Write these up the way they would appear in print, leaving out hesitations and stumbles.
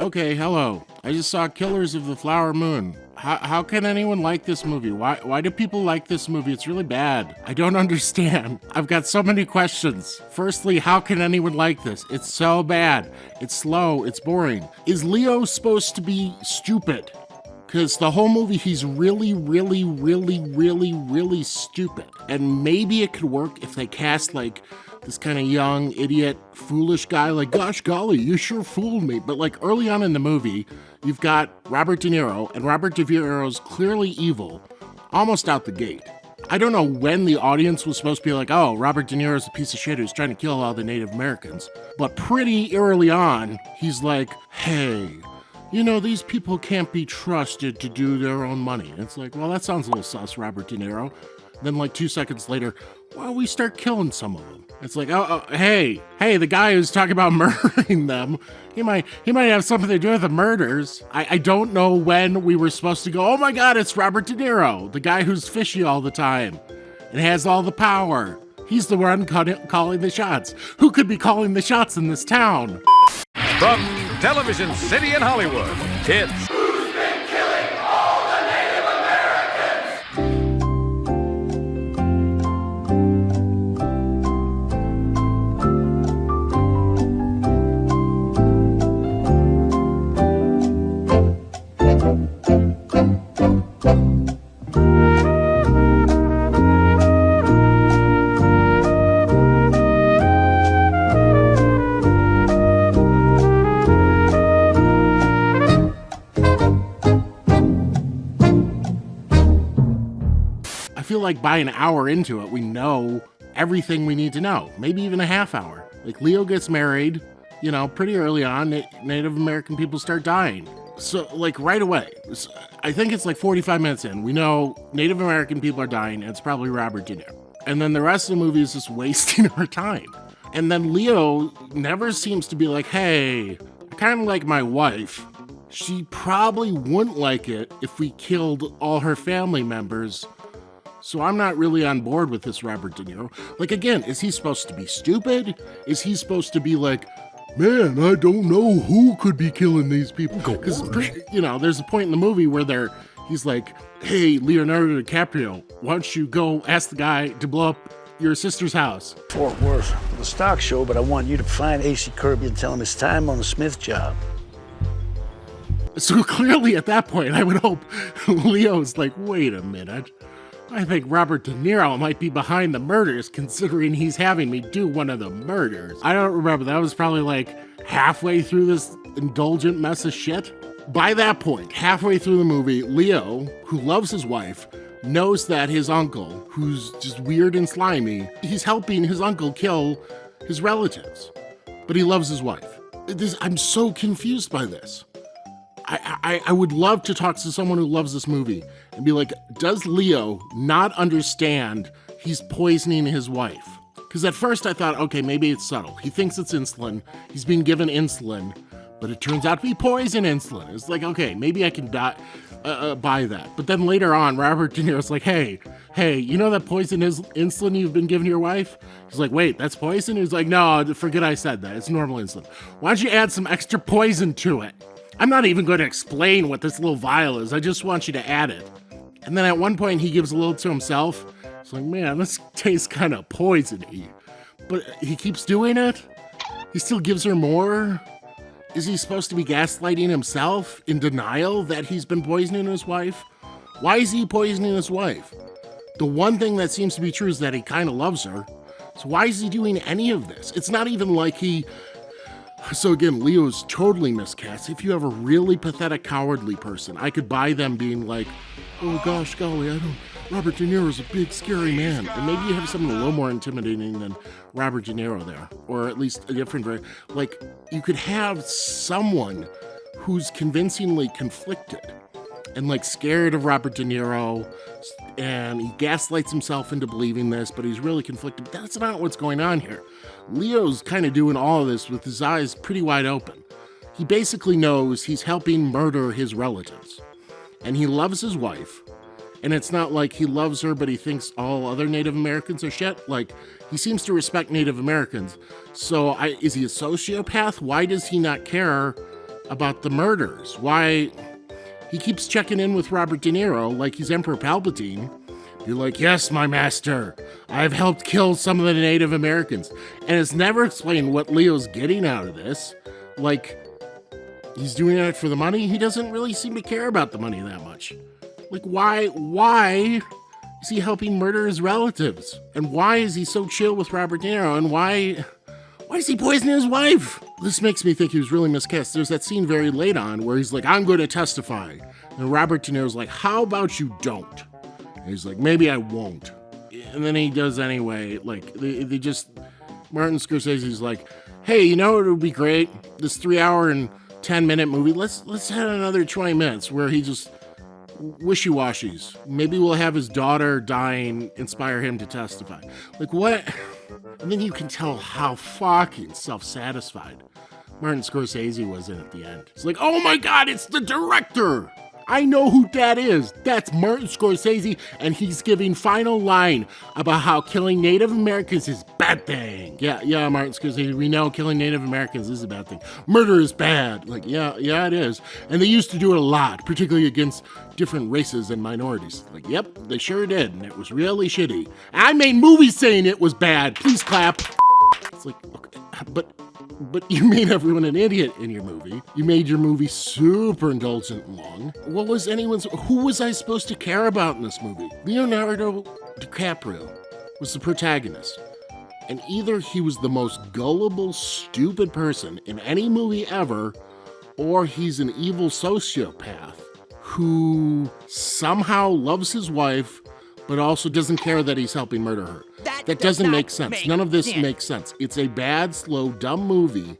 Okay, hello. I just saw Killers of the Flower Moon. How can anyone like this movie? Why do people like this movie? It's really bad. I don't understand. I've got so many questions. Firstly, how can anyone like this? It's so bad. It's slow. It's boring. Is Leo supposed to be stupid? Because the whole movie, he's really stupid. And maybe it could work if they cast like this kind of young, idiot, foolish guy, like, gosh golly, you sure fooled me. But like early on in the movie, you've got Robert De Niro, and Robert De Niro's clearly evil, almost out the gate. I don't know when the audience was supposed to be like, oh, Robert De Niro's a piece of shit who's trying to kill all the Native Americans. But pretty early on, he's like, hey, you know, these people can't be trusted to do their own money. And it's like, well, that sounds a little sus, Robert De Niro. Then like 2 seconds later, well, we start killing some of them. It's like, hey, the guy who's talking about murdering them, he might have something to do with the murders. I don't know when we were supposed to go, oh my God, it's Robert De Niro, the guy who's fishy all the time and has all the power. He's the one calling the shots. Who could be calling the shots in this town? From Television City in Hollywood, it's Who's been killing all the Native Americans? I feel like by an hour into it, we know everything we need to know, maybe even a half hour. Like Leo gets married, you know, pretty early on, Native American people start dying. So like right away, I think it's like 45 minutes in, we know Native American people are dying, and it's probably Robert De Niro. And then the rest of the movie is just wasting our time. And then Leo never seems to be like, hey, I kind of like my wife. She probably wouldn't like it if we killed all her family members. So I'm not really on board with this Robert De Niro. Like, again, is he supposed to be stupid? Is he supposed to be like, man, I don't know who could be killing these people? Because, you know, there's a point in the movie where he's like, hey, Leonardo DiCaprio, why don't you go ask the guy to blow up your sister's house? Fort Worth, the stock show, but I want you to find AC Kirby and tell him it's time on the Smith job. So clearly at that point, I would hope Leo's like, wait a minute. I think Robert De Niro might be behind the murders, considering he's having me do one of the murders. I don't remember. That was probably like halfway through this indulgent mess of shit. By that point, halfway through the movie, Leo, who loves his wife, knows that his uncle, who's just weird and slimy, he's helping his uncle kill his relatives. But he loves his wife. I'm so confused by this. I would love to talk to someone who loves this movie and be like, does Leo not understand he's poisoning his wife? Because at first I thought, okay, maybe it's subtle. He thinks it's insulin. He's being given insulin, but it turns out to be poison insulin. It's like, okay, maybe I can buy that. But then later on, Robert De Niro's like, hey, you know that poison is insulin you've been giving your wife? He's like, wait, that's poison? He's like, no, forget I said that. It's normal insulin. Why don't you add some extra poison to it? I'm not even going to explain what this little vial is. I just want you to add it. And then at one point, he gives a little to himself. It's like, man, this tastes kind of poisony. But he keeps doing it? He still gives her more? Is he supposed to be gaslighting himself in denial that he's been poisoning his wife? Why is he poisoning his wife? The one thing that seems to be true is that he kind of loves her. So why is he doing any of this? It's not even like he... So again, Leo's totally miscast. If you have a really pathetic, cowardly person, I could buy them being like, oh gosh golly, Robert De Niro's a big, scary man. And maybe you have someone a little more intimidating than Robert De Niro there. Or at least a different, like, you could have someone who's convincingly conflicted and like scared of Robert De Niro, and he gaslights himself into believing this, but he's really conflicted. That's not what's going on here. Leo's kind of doing all of this with his eyes pretty wide open. He basically knows he's helping murder his relatives, and he loves his wife, and it's not like he loves her, but he thinks all other Native Americans are shit. Like, he seems to respect Native Americans. So is he a sociopath? Why does he not care about the murders. Why he keeps checking in with Robert De Niro like he's Emperor Palpatine. You're like, yes, my master, I've helped kill some of the Native Americans. And it's never explained what Leo's getting out of this. Like, he's doing it for the money? He doesn't really seem to care about the money that much. Like, why is he helping murder his relatives? And why is he so chill with Robert De Niro? And why is he poisoning his wife? This makes me think he was really miscast. There's that scene very late on where he's like, I'm going to testify. And Robert De Niro's like, how about you don't? And he's like, maybe I won't. And then he does anyway. Like, they just, Martin Scorsese's like, hey, you know what would be great? This 3-hour and 10-minute movie, let's have another 20 minutes where he just wishy-washies. Maybe we'll have his daughter dying inspire him to testify. Like, what? And then you can tell how fucking self-satisfied Martin Scorsese was in at the end. It's like, oh my God, it's the director! I know who that is. That's Martin Scorsese, and he's giving final line about how killing Native Americans is a bad thing. Yeah, Martin Scorsese, we know killing Native Americans is a bad thing. Murder is bad. Like, yeah, it is. And they used to do it a lot, particularly against different races and minorities. Like, yep, they sure did, and it was really shitty. I made movies saying it was bad. Please clap. It's like, okay, but you made everyone an idiot in your movie. You made your movie super indulgent and long. Who was I supposed to care about in this movie? Leonardo DiCaprio was the protagonist. And either he was the most gullible, stupid person in any movie ever, or he's an evil sociopath who somehow loves his wife, but also doesn't care that he's helping murder her. That doesn't make sense. None of this makes sense. It's a bad, slow, dumb movie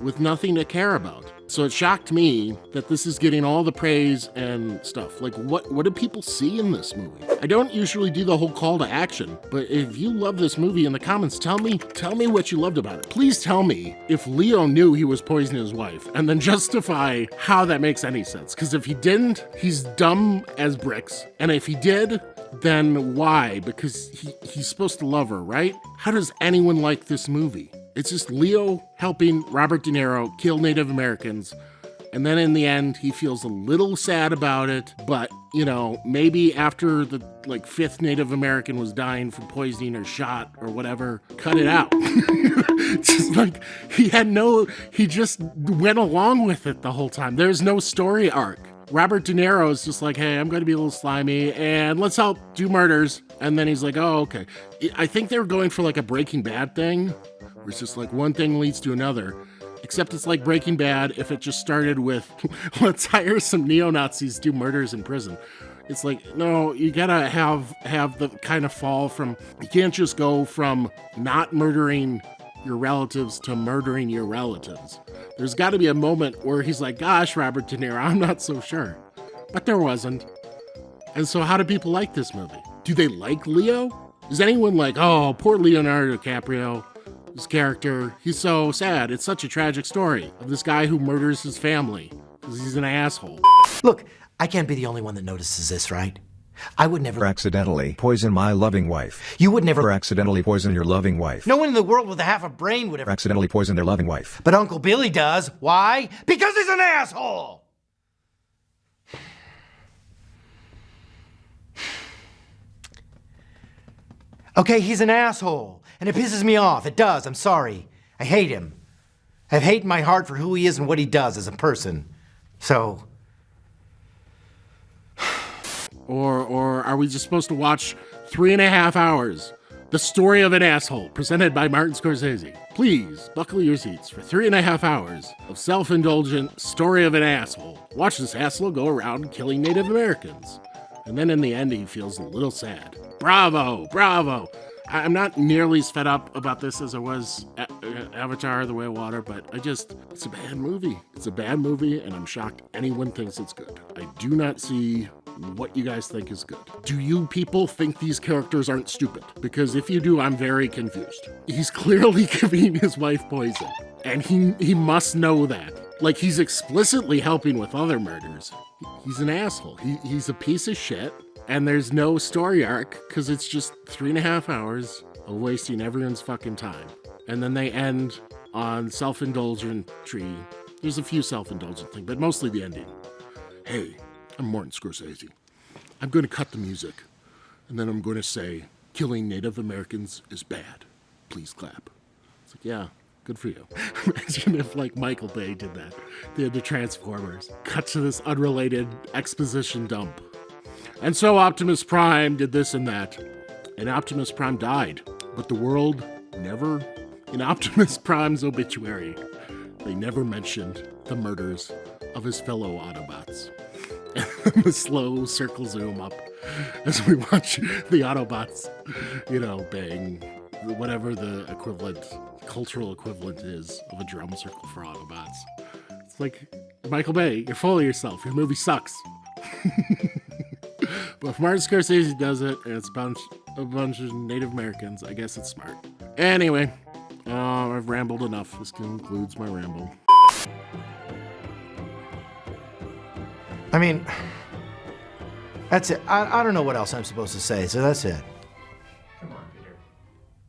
with nothing to care about. So it shocked me that this is getting all the praise and stuff. Like, what do people see in this movie? I don't usually do the whole call to action, but if you love this movie in the comments, tell me what you loved about it. Please tell me if Leo knew he was poisoning his wife, and then justify how that makes any sense. Because if he didn't, he's dumb as bricks. And if he did, then why? Because he's supposed to love her, right? How does anyone like this movie? It's just Leo helping Robert De Niro kill Native Americans, and then in the end, he feels a little sad about it, but, you know, maybe after the, 5th Native American was dying from poisoning or shot or whatever, cut it out. Just like, he just went along with it the whole time. There's no story arc. Robert De Niro is just like, hey, I'm going to be a little slimy, and let's help do murders. And then he's like, oh, okay. I think they were going for a Breaking Bad thing, where it's just one thing leads to another. Except it's like Breaking Bad if it just started with, let's hire some neo-Nazis to do murders in prison. It's like, no, you gotta have the kind of fall from, you can't just go from not murdering your relatives to murdering your relatives. There's got to be a moment where he's like, gosh, Robert De Niro, I'm not so sure. But there wasn't. And so how do people like this movie? Do they like Leo? Is anyone like, oh, poor Leonardo DiCaprio, his character, he's so sad. It's such a tragic story of this guy who murders his family because he's an asshole. Look, I can't be the only one that notices this, right? I would never accidentally poison my loving wife. You would never accidentally poison your loving wife. No one in the world with a half a brain would ever accidentally poison their loving wife. But Uncle Billy does. Why? Because he's an asshole! Okay, he's an asshole. And it pisses me off. It does. I'm sorry. I hate him. I have hate in my heart for who he is and what he does as a person. So... Or are we just supposed to watch 3.5 hours? The story of an asshole, presented by Martin Scorsese. Please, buckle your seats for 3.5 hours of self-indulgent story of an asshole. Watch this asshole go around killing Native Americans. And then in the end, he feels a little sad. Bravo, bravo. I'm not nearly as fed up about this as I was at Avatar, The Way of Water, but it's a bad movie. It's a bad movie, and I'm shocked anyone thinks it's good. I do not see what you guys think is good. Do you people think these characters aren't stupid? Because if you do, I'm very confused. He's clearly giving his wife poison, and he must know that. Like, he's explicitly helping with other murders. He's an asshole. He's a piece of shit. And there's no story arc because it's just 3.5 hours of wasting everyone's fucking time. And then they end on self-indulgent tree There's a few self-indulgent things, but mostly the ending. Hey, I'm Martin Scorsese. I'm going to cut the music, and then I'm going to say, killing Native Americans is bad. Please clap. It's like, yeah, good for you. Imagine if, like, Michael Bay did that. They had the Transformers. Cut to this unrelated exposition dump. And so Optimus Prime did this and that. And Optimus Prime died. But the world never, in Optimus Prime's obituary, they never mentioned the murders of his fellow Autobots. And the slow circle zoom up as we watch the Autobots, bang whatever the cultural equivalent is of a drum circle for Autobots. It's like, Michael Bay, you're full of yourself. Your movie sucks. But if Martin Scorsese does it, and it's a bunch of Native Americans, I guess it's smart. Anyway, I've rambled enough. This concludes my ramble. I mean, that's it. I don't know what else I'm supposed to say, so that's it. Come on, Peter.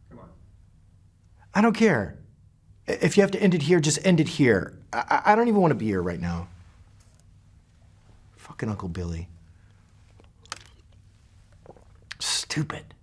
Come on. I don't care. If you have to end it here, just end it here. I don't even want to be here right now. Fucking Uncle Billy. Stupid.